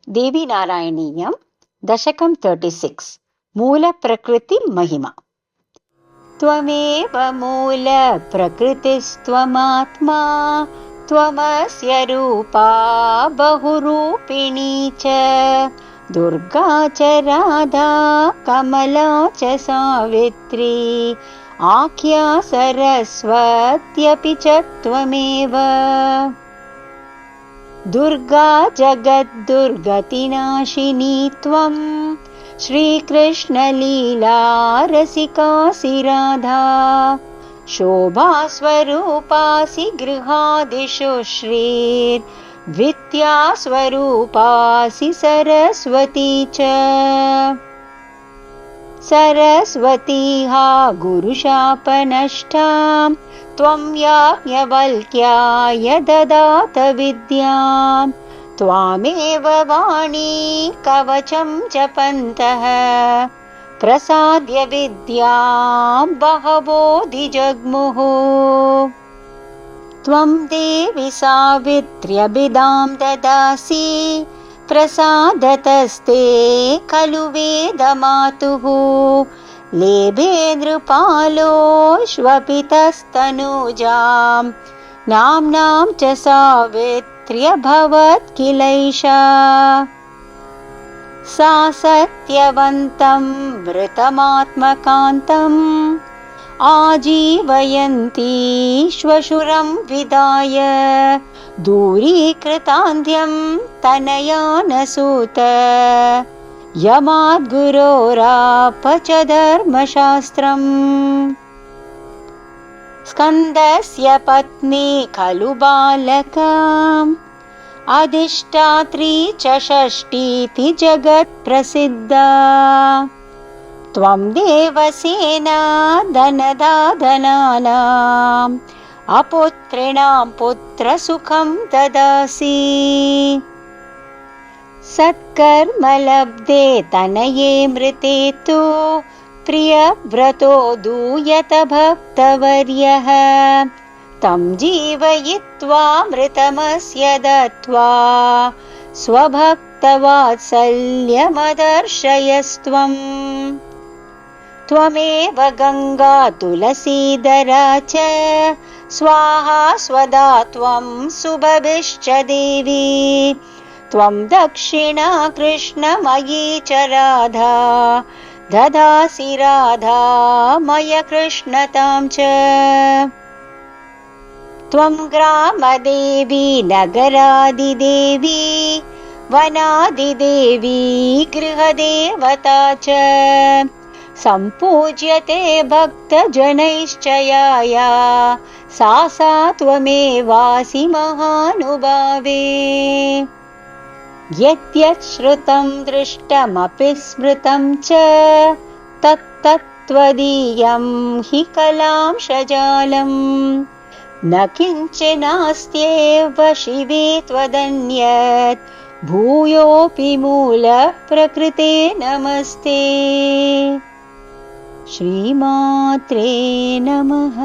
देवीनारायणीयं दशकं 36 मूलप्रकृतिमहिमा। त्वमेव मूलप्रकृतिस्त्वमात्मा त्वमस्य रूपा बहुरूपिणी च दुर्गा च राधा कमला च सावित्री आख्या सरस्वत्यपि च त्वमेव। दुर्गा जगद्दुर्गतिनाशिनी त्वं श्रीकृष्णलीला रसिकासि राधा शोभास्वरूपासि गृहादिषु श्रीर्विद्यास्वरूपासि सरस्वती च। सरस्वतीहा गुरुशापनष्टां त्वं याज्ञवल्क्याय ददात विद्यां त्वामेव वाणी कवचं जपन्तः प्रसाद्य विद्यां बहवोऽधिजग्मुः। त्वं देवि सावित्र्यभिधां ददासि प्रसादतस्ते खलु वेदमातुः लेभे नृपालोऽश्वपितस्तनूजां नाम्नां च सावित्र्यभवत् किलैषा। सा सत्यवन्तं मृतमात्मकान्तम् आजीवयन्ती श्वशुरं विदाय दूरीकृतान्ध्यं तनयानसूत यमाद्गुरोराप च धर्मशास्त्रम्। स्कन्दस्य पत्नी खलु बालकाम् अधिष्ठात्री च षष्ठीति जगत्प्रसिद्धा त्वं देवसेना धनदाधनानाम् अपुत्रिणां पुत्रसुखं ददासि। सत्कर्मलब्धे तनये मृते तु प्रियव्रतो दूयत भक्तवर्यः तं जीवयित्वा मृतमस्य दत्त्वा स्वभक्तवात्सल्यमदर्शयस्त्वम्। त्वमेव गङ्गा तुलसीधरा च स्वाहा स्वदा त्वं सुभभिश्च देवी त्वं दक्षिणा कृष्णमयी च राधा ददासि राधामय कृष्णतां च। त्वं ग्रामदेवी नगरादिदेवी वनादिदेवी गृहदेवता च सम्पूज्यते भक्तजनैश्च या सा त्वमेवासि महानुभावे। यद्यत् श्रुतं दृष्टमपि स्मृतं च तत्तत्त्वदीयं हि कलांशजालम् न किञ्चनास्त्येव शिवे त्वदन्यत् भूयोऽपि मूलप्रकृते नमस्ते। श्रीमात्रे नमः।